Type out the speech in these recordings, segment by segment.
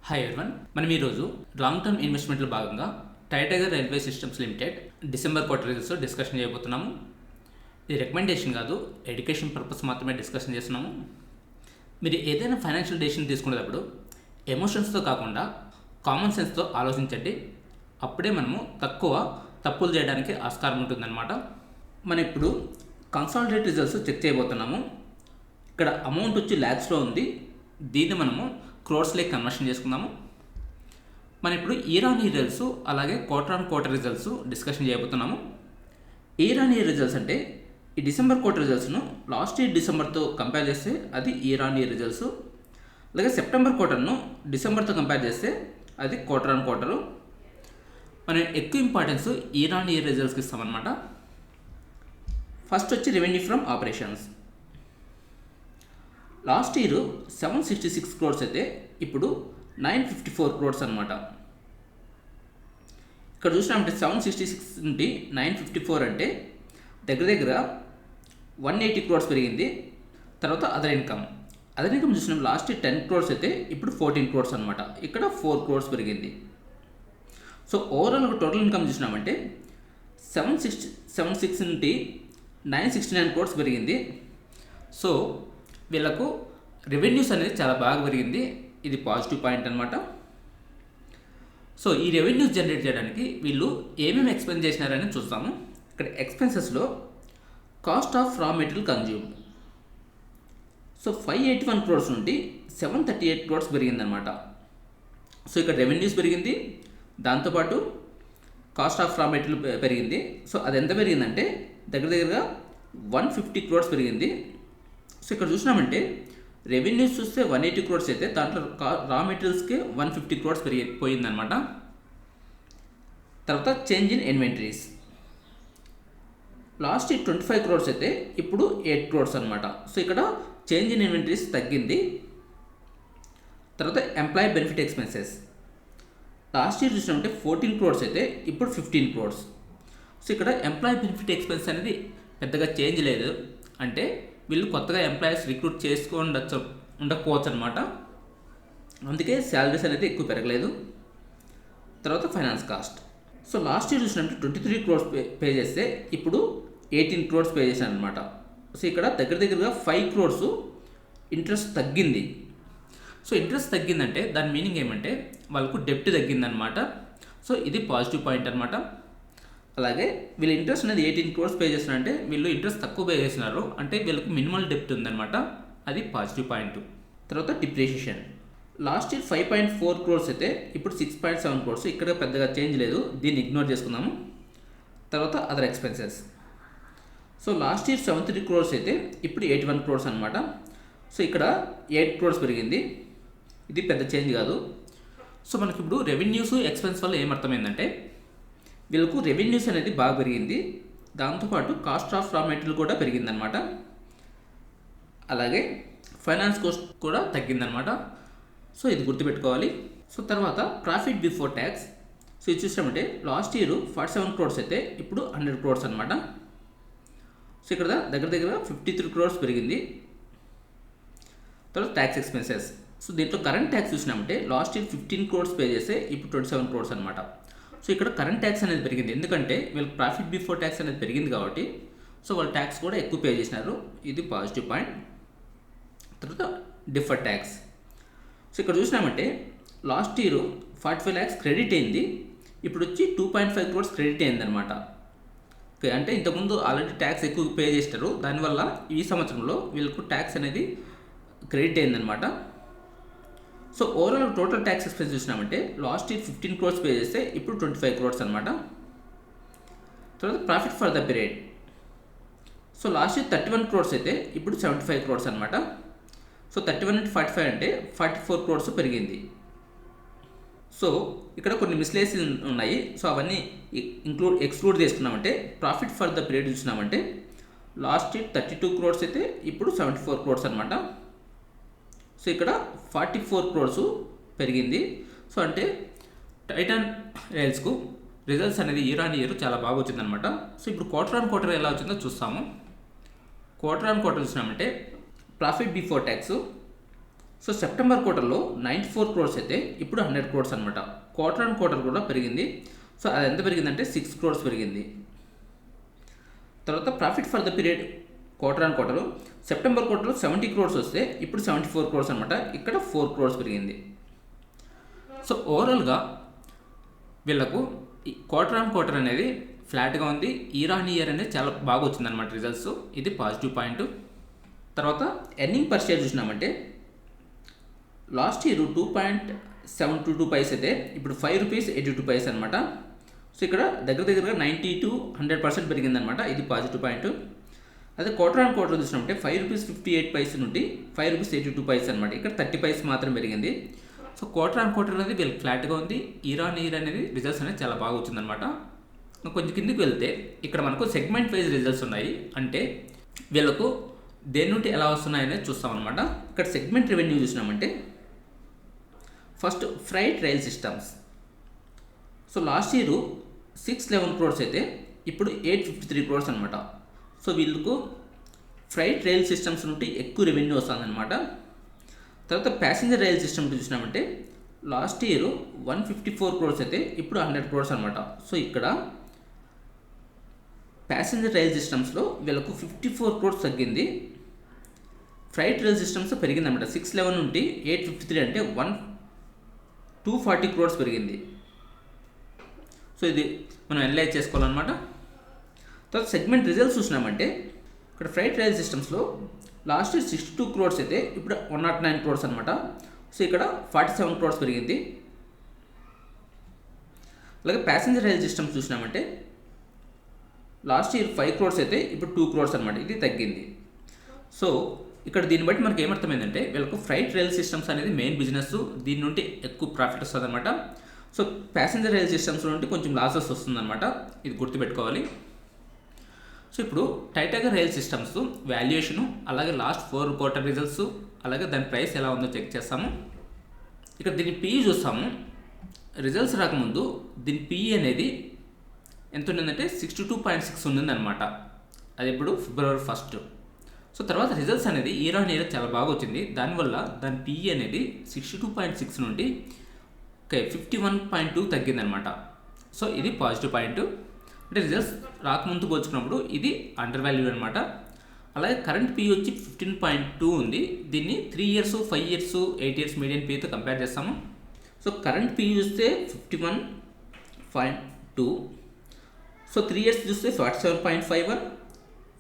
Hi everyone, మనం ఈరోజు long term ఇన్వెస్ట్మెంట్లో భాగంగా tiger railway systems limited December quarter results discussion చేయబోతున్నాము. ఇది రికమెండేషన్ కాదు, ఎడ్యుకేషన్ పర్పస్ మాత్రమే డిస్కషన్ చేస్తున్నాము. మీరు ఏదైనా ఫైనాన్షియల్ డెసిషన్ తీసుకునేటప్పుడు ఎమోషన్స్తో కాకుండా కామన్ సెన్స్తో ఆలోచించండి. అప్పుడే మనము తప్పులు చేయడానికి ఆస్కారం ఉంటుందన్నమాట. మనం ఇప్పుడు కన్సాలిడేట్ రిజల్ట్స్ చెక్ చేయబోతున్నాము. ఇక్కడ అమౌంట్ వచ్చి ల్యాక్స్లో ఉంది. దీన్ని మనము క్రోర్స్లోకి కన్వర్షన్ చేసుకుందాము. మనం ఇప్పుడు ఇయర్ ఆన్ ఇయర్ రిజల్ట్స్ అలాగే quarter on quarter results discussion చేయబోతున్నాము. ఇయర్ ఆన్ ఇయర్ రిజల్ట్స్ అంటే ఈ డిసెంబర్ క్వార్టర్ రిజల్ట్స్ను లాస్ట్ ఇయర్ డిసెంబర్తో కంపేర్ చేస్తే అది ఇయర్ ఆన్ ఇయర్ రిజల్ట్స్. అలాగే సెప్టెంబర్ క్వార్టర్ను డిసెంబర్తో కంపేర్ చేస్తే అది క్వార్టర్ ఆన్ క్వార్టరు. మనం ఎక్కువ ఇంపార్టెన్స్ ఇయర్ ఆన్ ఇయర్ రిజల్ట్స్కి ఇస్తామన్నమాట. ఫస్ట్ వచ్చి revenue from operations. Last year 766 crores అయితే ఇప్పుడు 954 క్రోర్స్ అనమాట. ఇక్కడ చూసినామంటే 766 నుండి 954 అంటే దగ్గర 180 క్రోర్స్ పెరిగింది. తర్వాత అదర్ ఇన్కమ్ చూసినాం లాస్ట్ ఇయర్ 10 క్రోర్స్ అయితే ఇప్పుడు 14 క్రోర్స్ అనమాట. ఇక్కడ 4 క్రోర్స్ పెరిగింది. సో ఓవరాల్ టోటల్ ఇన్కమ్ చూసినామంటే 776 నుండి 969 క్రోర్స్ పెరిగింది. సో వీళ్ళకు రెవెన్యూస్ అనేది చాలా బాగా పెరిగింది. ఇది పాజిటివ్ పాయింట్ అనమాట. సో ఈ రెవెన్యూస్ జనరేట్ చేయడానికి వీళ్ళు ఏమేమి ఎక్స్పెన్స్ చేసినారని చూస్తాము. ఇక్కడ ఎక్స్పెన్సెస్లో cost of raw material consumed so 581 crores నుండి 738 క్రోర్స్ పెరిగిందనమాట. సో ఇక్కడ రెవెన్యూస్ పెరిగింది, దాంతోపాటు కాస్ట్ ఆఫ్ రా మెటీరియల్ పెరిగింది. సో అది ఎంత పెరిగిందంటే దగ్గరగా 150 క్రోర్స్ పెరిగింది. సో ఇక్కడ చూసినామంటే రెవెన్యూస్ చూస్తే 180 క్రోర్స్ అయితే దాంట్లో రా మెటీరియల్స్కి 150 క్రోర్స్ పోయిందనమాట. తర్వాత change in inventories last 25 crores అయితే ఇప్పుడు 8 క్రోర్స్ అనమాట. సో ఇక్కడ చేంజ్ ఇన్ ఇన్వెంటరీస్ తగ్గింది. తర్వాత employee benefit expenses last year చూసినామంటే 14 క్రోర్స్ అయితే ఇప్పుడు 15 క్రోర్స్. సో ఇక్కడ ఎంప్లాయీ బెనిఫిట్ ఎక్స్పెన్స్ అనేది పెద్దగా చేంజ్ లేదు. అంటే వీళ్ళు కొత్తగా ఎంప్లాయీస్ రిక్రూట్ ఉండకపోవచ్చు అనమాట. అందుకే శాలరీస్ అనేది ఎక్కువ పెరగలేదు. తర్వాత finance cost so last year చూసినట్టు 23 క్రోర్స్ పే చేస్తే ఇప్పుడు 18 క్రోర్స్ పే చేశాను అనమాట. సో ఇక్కడ దగ్గరగా 5 క్రోర్స్ ఇంట్రెస్ట్ తగ్గింది. సో ఇంట్రెస్ట్ తగ్గిందంటే దాని మీనింగ్ ఏమంటే వాళ్ళకు డెప్ట్ తగ్గిందనమాట. సో ఇది పాజిటివ్ పాయింట్ అనమాట. అలాగే వీళ్ళు ఇంట్రెస్ట్ అనేది 18 క్రోర్స్ పే చేస్తున్నారంటే వీళ్ళు ఇంట్రెస్ట్ తక్కువ పే చేస్తున్నారు, అంటే వీళ్ళకి మినిమల్ డెప్ట్ ఉందన్నమాట. అది పాజిటివ్ పాయింట్. తర్వాత డిప్రిషియేషన్ లాస్ట్ ఇయర్ 5.4 క్రోర్స్ అయితే ఇప్పుడు 6.7 క్రోర్స్. ఇక్కడ పెద్దగా చేంజ్ లేదు, దీన్ని ఇగ్నోర్ చేసుకుందాము. తర్వాత other expenses so last year 73 crores అయితే ఇప్పుడు 81 క్రోర్స్ అనమాట. సో ఇక్కడ 8 క్రోర్స్ పెరిగింది. ఇది పెద్ద చేంజ్ కాదు. సో మనకి ఇప్పుడు రెవెన్యూస్ ఎక్స్పెన్స్ వల్ల ఏమర్థమైందంటే వీళ్ళకు రెవెన్యూస్ అనేది బాగా పెరిగింది, దాంతోపాటు కాస్ట్ ఆఫ్ రా మెటీరియల్ కూడా పెరిగిందనమాట. అలాగే ఫైనాన్స్ కాస్ట్ కూడా తగ్గిందనమాట. సో ఇది గుర్తుపెట్టుకోవాలి. సో తర్వాత ప్రాఫిట్ బిఫోర్ ట్యాక్స్ సో ఇది చూసినామంటే లాస్ట్ ఇయర్ 47 క్రోర్స్ అయితే ఇప్పుడు 100 క్రోర్స్ అనమాట. సో ఇక్కడ దగ్గర 53 క్రోర్స్ పెరిగింది. తర్వాత ట్యాక్స్ ఎక్స్పెన్సెస్ సో దీంట్లో కరెంట్ ట్యాక్స్ చూసినామంటే లాస్ట్ ఇయర్ 15 క్రోర్స్ పే చేస్తే ఇప్పుడు 27 క్రోర్స్ అనమాట. సో ఇక్కడ కరెంట్ ట్యాక్స్ అనేది పెరిగింది, ఎందుకంటే వీళ్ళకి ప్రాఫిట్ బిఫోర్ ట్యాక్స్ అనేది పెరిగింది కాబట్టి. సో వాళ్ళు ట్యాక్స్ కూడా ఎక్కువ పే చేసినారు, ఇది పాజిటివ్ పాయింట్. తర్వాత డిఫర్డ్ ట్యాక్స్ సో ఇక్కడ చూసినామంటే లాస్ట్ ఇయర్ 45 lakhs క్రెడిట్ అయింది, ఇప్పుడు వచ్చి 2.5 crores క్రెడిట్ అయిందనమాట. ఓకే, అంటే ఇంతకుముందు ఆల్రెడీ ట్యాక్స్ ఎక్కువ పే చేస్తారు, దానివల్ల ఈ సంవత్సరంలో వీళ్ళకు ట్యాక్స్ అనేది క్రెడిట్ అయిందనమాట. So overall total tax expense చూసినామంటే లాస్ట్ ఇయర్ 15 crores పే చేస్తే ఇప్పుడు 25 crores అనమాట. తర్వాత profit for the period so last year 31 crores అయితే ఇప్పుడు 75 crores అనమాట. సో 31 into 45 అంటే 44 crores పెరిగింది. సో ఇక్కడ కొన్ని మిస్లేషన్ ఉన్నాయి, సో అవన్నీ ఎక్స్క్లూడ్ చేసుకున్నామంటే ప్రాఫిట్ ఫర్ ద పీరియడ్ చూసినామంటే లాస్ట్ ఇయర్ 32 crores అయితే ఇప్పుడు 74 crores అనమాట. సో ఇక్కడ 44 crores పెరిగింది. సో అంటే టైటాన్ రైల్స్కు రిజల్ట్స్ అనేది ఇయర్ ఆన్ ఇయర్ చాలా బాగా వచ్చిందనమాట. సో ఇప్పుడు క్వార్టర్ ఆన్ క్వార్టర్ ఎలా వచ్చిందో చూస్తాము. క్వార్టర్ ఆన్ క్వార్టర్ చూసినామంటే profit before tax so September క్వార్టర్లో 94 క్రోర్స్ అయితే ఇప్పుడు 100 క్రోర్స్ అనమాట. క్వార్టర్ అండ్ క్వార్టర్ కూడా పెరిగింది. సో అది ఎంత పెరిగిందంటే 6 క్రోర్స్ పెరిగింది. తర్వాత profit for the period quarter and quarter, September క్వార్టర్లో 70 క్రోర్స్ వస్తే ఇప్పుడు 74 క్రోర్స్ అనమాట. ఇక్కడ 4 క్రోర్స్ పెరిగింది. సో ఓవరాల్గా వీళ్ళకు క్వార్టర్ ఆన్ క్వార్టర్ అనేది ఫ్లాట్గా ఉంది. ఇయర్ ఆన్ ఇయర్ అనేది చాలా బాగా వచ్చిందనమాట రిజల్ట్స్. ఇది పాజిటివ్ పాయింట్. తర్వాత ఎర్నింగ్ పర్ షేర్ చూసినామంటే లాస్ట్ ఇయర్ 2.722 పైస్ అయితే ఇప్పుడు 5 రూపీస్ 82 పైస్ అనమాట. సో ఇక్కడ దగ్గరగా 90 to 100% పెరిగిందనమాట. ఇది పాజిటివ్ పాయింట్. అదే క్వార్టర్ ఆన్ క్వార్టర్ చూసినామంటే 5 రూపీస్ 58 పైస్ నుండి 5 రూపీస్ 82 పైస్ అనమాట. ఇక్కడ 30 పైస్ మాత్రం పెరిగింది. సో క్వార్టర్ ఆన్ క్వార్టర్ అనేది వీళ్ళకి ఫ్లాట్గా ఉంది. ఇయర్ ఆన్ ఇయర్ అనేది రిజల్ట్స్ అనేది చాలా బాగా వచ్చిందనమాట. కొంచెం కిందికి వెళ్తే ఇక్కడ మనకు సెగ్మెంట్ వైజ్ రిజల్ట్స్ ఉన్నాయి. అంటే వీళ్ళకు దేని నుండి ఎలా వస్తున్నాయనేది చూస్తామన్నమాట. ఇక్కడ సెగ్మెంట్ రెవెన్యూ చూసినామంటే first freight rail systems. So last year 611 crores అయితే ఇప్పుడు 853 క్రోర్స్ అనమాట. సో వీళ్ళకు ఫ్రైట్ రైల్ సిస్టమ్స్ నుండి ఎక్కువ రెవెన్యూ వస్తుందన్నమాట. తర్వాత ప్యాసింజర్ రైల్ సిస్టమ్ చూసినామంటే లాస్ట్ ఇయర్ 154 క్రోర్స్ అయితే ఇప్పుడు 100 క్రోర్స్ అనమాట. సో ఇక్కడ ప్యాసింజర్ రైల్ సిస్టమ్స్లో వీళ్ళకు 54 క్రోర్స్ తగ్గింది. Freight rail systems పెరిగిందన్నమాట. 611 నుండి 853 అంటే 240 క్రోర్స్ పెరిగింది. సో ఇది మనం అనలైజ్ చేసుకోవాలన్నమాట. తర్వాత సెగ్మెంట్ రిజల్ట్స్ చూసినామంటే ఇక్కడ ఫ్రైట్ రైల్ సిస్టమ్స్లో లాస్ట్ ఇయర్ 62 క్రోర్స్ అయితే ఇప్పుడు 109 క్రోర్స్ అనమాట. సో ఇక్కడ 47 క్రోర్స్ పెరిగింది. అలాగే ప్యాసింజర్ రైల్ సిస్టమ్స్ చూసినామంటే లాస్ట్ ఇయర్ 5 క్రోర్స్ అయితే ఇప్పుడు 2 క్రోర్స్ అనమాట. ఇది తగ్గింది. సో ఇక్కడ దీన్ని బట్టి మనకి ఏమర్థమైందంటే వీళ్ళకు ఫ్రైట్ రైల్ సిస్టమ్స్ అనేది మెయిన్ బిజినెస్. దీని నుండి ఎక్కువ ప్రాఫిట్ వస్తుంది అనమాట. సో ప్యాసింజర్ రైల్ సిస్టమ్స్ నుండి కొంచెం లాసెస్ వస్తుందన్నమాట. ఇది గుర్తుపెట్టుకోవాలి. సో ఇప్పుడు టైటాగర్ రైల్ సిస్టమ్స్ వాల్యుయేషను, అలాగే లాస్ట్ 4 క్వార్టర్ రిజల్ట్స్, అలాగే దాని ప్రైస్ ఎలా ఉందో చెక్ చేస్తాము. ఇక్కడ దీని పిఈ చూస్తాము. రిజల్ట్స్ రాకముందు దీని పిఈ అనేది ఎంత ఉండిందంటే 62.6 ఉండిందనమాట. అది ఇప్పుడు February 1. సో తర్వాత రిజల్ట్స్ అనేది ఇయర్ ఆన్ ఇయర్ చాలా బాగా వచ్చింది. దానివల్ల దాని పిఈ అనేది 62.6 నుండి 51.2 తగ్గిందనమాట. సో ఇది పాజిటివ్ పాయింట్. అంటే రిజల్ట్స్ రాకముందు పోల్చుకున్నప్పుడు ఇది అండర్ వాల్యూ అనమాట. అలాగే కరెంట్ పిఈ వచ్చి 15.2 ఉంది. దీన్ని 3 ఇయర్స్ 5 ఇయర్స్ 8 ఇయర్స్ మీడియం పిఈతో కంపేర్ చేస్తాము. సో కరెంట్ పిఈ చూస్తే 51.2. సో 3 ఇయర్స్ చూస్తే 47.51,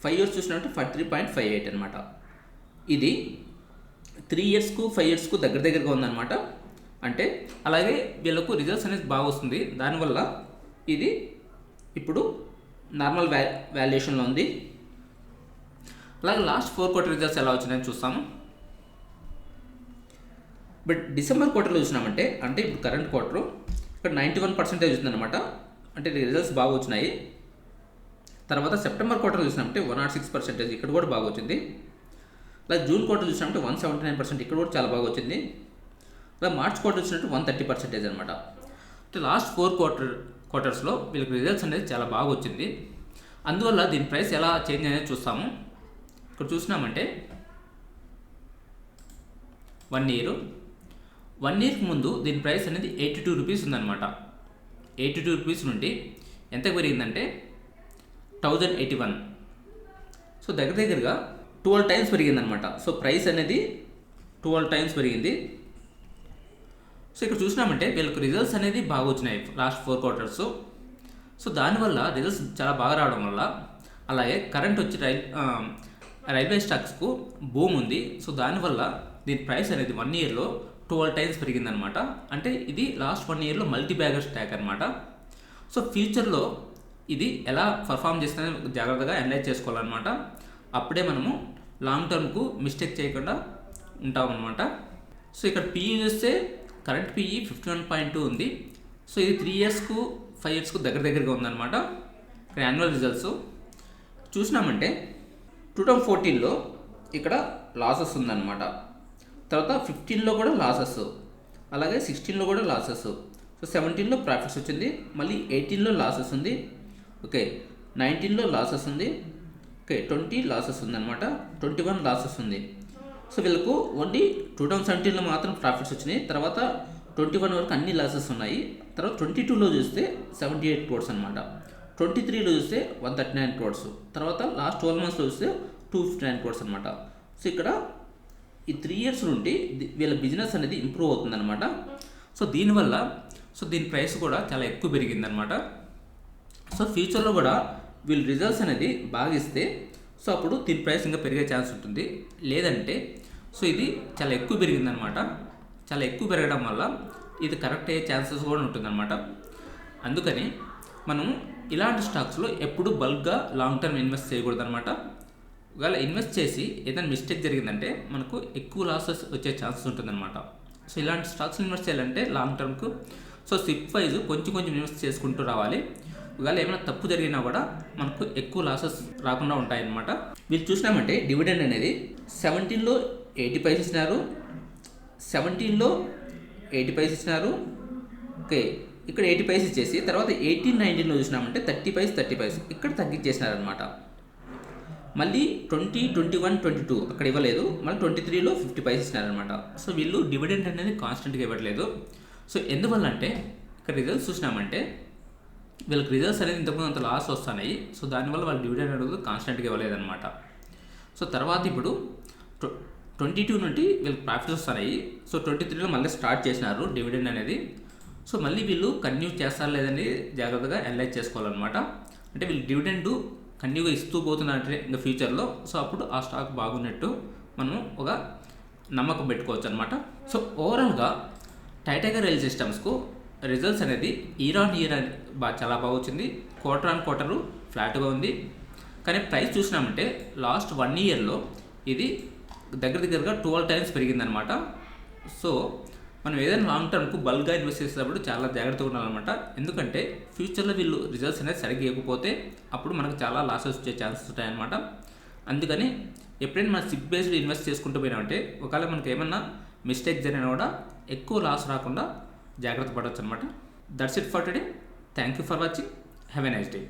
5 ఇయర్స్ చూసినట్టు 43.58 అనమాట. ఇది 3 ఇయర్స్కు 5 ఇయర్స్కు దగ్గరగా ఉందన్నమాట. అంటే అలాగే వీళ్ళకు రిజల్ట్స్ అనేది బాగా వస్తుంది. దానివల్ల ఇది ఇప్పుడు నార్మల్ వాల్యుయేషన్లో ఉంది. అలాగే లాస్ట్ 4 క్వార్టర్ రిజల్ట్స్ ఎలా వచ్చినాయని చూస్తాము. బట్ డిసెంబర్ క్వార్టర్లో చూసినామంటే అంటే ఇప్పుడు కరెంట్ క్వార్టర్ ఇక్కడ 91% వచ్చిందనమాట. అంటే రిజల్ట్స్ బాగా వచ్చినాయి. తర్వాత సెప్టెంబర్ క్వార్టర్ చూసినామంటే 106%, ఇక్కడ కూడా బాగా వచ్చింది. అలాగే జూన్ క్వార్టర్ చూసినామంటే 179%, ఇక్కడ కూడా చాలా బాగా వచ్చింది. అలాగే మార్చ్ క్వార్టర్ వచ్చినట్టు 130% అనమాట. అంటే లాస్ట్ 4 క్వార్టర్స్లో వీళ్ళకి రిజల్ట్స్ అనేది చాలా బాగా వచ్చింది. అందువల్ల దీని ప్రైస్ ఎలా చేంజ్ అనేది చూస్తాము. ఇక్కడ చూసినామంటే 1 ఇయర్కి ముందు దీని ప్రైస్ అనేది 82 రూపీస్ ఉందన్నమాట. 82 రూపీస్ నుండి ఎంత పెరిగిందంటే 1081. సో దగ్గరగా 12 టైమ్స్ పెరిగిందనమాట. సో ప్రైస్ అనేది 12 టైమ్స్ పెరిగింది. సో ఇక్కడ చూసినామంటే వీళ్ళకి రిజల్ట్స్ అనేది బాగా వచ్చినాయి లాస్ట్ 4 క్వార్టర్స్. సో దానివల్ల రిజల్ట్స్ చాలా బాగా రావడం వల్ల అలాగే కరెంట్ వచ్చి రైల్వే స్టాక్స్కు బూమ్ ఉంది. సో దానివల్ల దీని ప్రైస్ అనేది 1 ఇయర్లో 12 టైమ్స్ పెరిగిందనమాట. అంటే ఇది లాస్ట్ 1 ఇయర్లో మల్టీ బ్యాగర్ స్టాక్ అనమాట. సో ఫ్యూచర్లో ఇది ఎలా పర్ఫామ్ చేస్తుందని జాగ్రత్తగా అనలైజ్ చేసుకోవాలన్నమాట. అప్పుడే మనము లాంగ్ టర్మ్కు మిస్టేక్ చేయకుండా ఉంటామన్నమాట. సో ఇక్కడ పిఈ చూస్తే కరెంట్ పిఈ 51.2 ఉంది. సో ఇది 3 ఇయర్స్కు 5 ఇయర్స్కు దగ్గరగా ఉందన్నమాట. ఇక్కడ యాన్యువల్ రిజల్ట్స్ చూసినామంటే 2014లో ఇక్కడ లాసెస్ ఉందన్నమాట. తర్వాత 15లో కూడా లాసెస్, అలాగే 16లో కూడా లాసెస్. సో 17లో ప్రాఫిట్స్ వచ్చింది. మళ్ళీ 18లో లాసెస్ ఉంది. ఓకే, 19లో లాసెస్ ఉంది. ఓకే, 20 లాసెస్ ఉందన్నమాట. 21 లాసెస్ ఉంది. సో వీళ్ళకు ఓన్లీ 2017లో మాత్రం ప్రాఫిట్స్ వచ్చినాయి, తర్వాత 21 వరకు అన్ని లాసెస్ ఉన్నాయి, తర్వాత 22లో చూస్తే 78 క్రోర్స్ అనమాట, 23లో చూస్తే 139 క్రోర్స్, తర్వాత లాస్ట్ 12 మంత్స్లో చూస్తే 259 క్రోర్స్ అనమాట. సో ఇక్కడ ఈ 3 ఇయర్స్ నుండి వీళ్ళ బిజినెస్ అనేది ఇంప్రూవ్ అవుతుందన్నమాట. సో దీనివల్ల దీని ప్రైస్ కూడా చాలా ఎక్కువ పెరిగిందనమాట. సో ఫ్యూచర్లో కూడా వీళ్ళు రిజల్ట్స్ అనేది బాగా ఇస్తే సో అప్పుడు దీని ప్రైస్ ఇంకా పెరిగే ఛాన్స్ ఉంటుంది. లేదంటే సో ఇది చాలా ఎక్కువ పెరిగిందనమాట. చాలా ఎక్కువ పెరగడం వల్ల ఇది కరెక్ట్ అయ్యే ఛాన్సెస్ కూడా ఉంటుందన్నమాట. అందుకని మనం ఇలాంటి స్టాక్స్లో ఎప్పుడు బల్క్గా లాంగ్ టర్మ్ ఇన్వెస్ట్ చేయకూడదు అనమాట. ఒకవేళ ఇన్వెస్ట్ చేసి ఏదైనా మిస్టేక్ జరిగిందంటే మనకు ఎక్కువ లాసెస్ వచ్చే ఛాన్సెస్ ఉంటుందన్నమాట. సో ఇలాంటి స్టాక్స్ ఇన్వెస్ట్ చేయాలంటే లాంగ్ టర్మ్కు సో సిప్ వైజ్ కొంచెం కొంచెం ఇన్వెస్ట్ చేసుకుంటూ రావాలి. ఒకవేళ ఏమైనా తప్పు జరిగినా కూడా మనకు ఎక్కువ లాసెస్ రాకుండా ఉంటాయన్నమాట. వీళ్ళు చూసినామంటే డివిడెండ్ అనేది 17లో 80 పైసలు ఇచ్చినారు, 17లో 80 పైసలు ఇచ్చినారు, ఓకే ఇక్కడ 80 పైసలు ఇచ్చేసి తర్వాత 18, 19లో చూసినామంటే 30 పైసలు ఇక్కడ తగ్గించేసినారనమాట. మళ్ళీ 20, 21, 22 అక్కడ ఇవ్వలేదు, మళ్ళీ 23లో 50 పైసలు ఇచ్చినారనమాట. సో వీళ్ళు డివిడెండ్ అనేది కాన్స్టెంట్గా ఇవ్వట్లేదు. సో ఎందువల్ల అంటే ఇక్కడ రిజల్ట్స్ చూసినామంటే వీళ్ళకి రిజల్ట్స్ అనేది ఇంతకుముందు అంత లాస్ వస్తున్నాయి. సో దానివల్ల వాళ్ళు డివిడెండ్ అనేది కాన్స్టెంట్గా ఇవ్వలేదన్నమాట. సో తర్వాత ఇప్పుడు 22 నుండి వీళ్ళకి ప్రాఫిట్స్ వస్తున్నాయి. సో 23లో మళ్ళీ స్టార్ట్ చేసినారు డివిడెండ్ అనేది. సో మళ్ళీ వీళ్ళు కంటిన్యూ చేస్తారా లేదని జాగ్రత్తగా అనలైజ్ చేసుకోవాలన్నమాట. అంటే వీళ్ళు డివిడెండ్ కంటిన్యూగా ఇస్తూ పోతున్నారంటే ఇంకా ఫ్యూచర్లో సో అప్పుడు ఆ స్టాక్ బాగున్నట్టు మనం ఒక నమ్మకం పెట్టుకోవచ్చు అనమాట. సో ఓవరాల్గా టైటాగర్ రైల్ సిస్టమ్స్కు రిజల్ట్స్ అనేది ఇయర్ ఆన్ ఇయర్ చాలా బాగా వచ్చింది, క్వార్టర్ ఆన్ క్వార్టరు ఫ్లాట్గా ఉంది. కానీ ప్రైస్ చూసినామంటే లాస్ట్ 1 ఇయర్లో ఇది దగ్గరగా 12 టైమ్స్ పెరిగిందనమాట. సో మనం ఏదైనా లాంగ్ టర్మ్కు బల్క్గా ఇన్వెస్ట్ చేసేటప్పుడు చాలా జాగ్రత్తగా ఉండాలన్నమాట. ఎందుకంటే ఫ్యూచర్లో వీళ్ళు రిజల్ట్స్ అనేది సరిగ్గా ఇవ్వకపోతే అప్పుడు మనకు చాలా లాసెస్ వచ్చే ఛాన్సెస్ ఉంటాయన్నమాట. అందుకని ఎప్పుడైనా మనం సిప్ బేస్డ్ ఇన్వెస్ట్ చేసుకుంటూ పోయినామంటే ఒకవేళ మనకి ఏమన్నా మిస్టేక్ జరిగినా కూడా ఎక్కువ లాస్ రాకుండా జాగ్రత్త పడవచ్చు అనమాట. That's it for today. Thank you for watching. Have a nice day.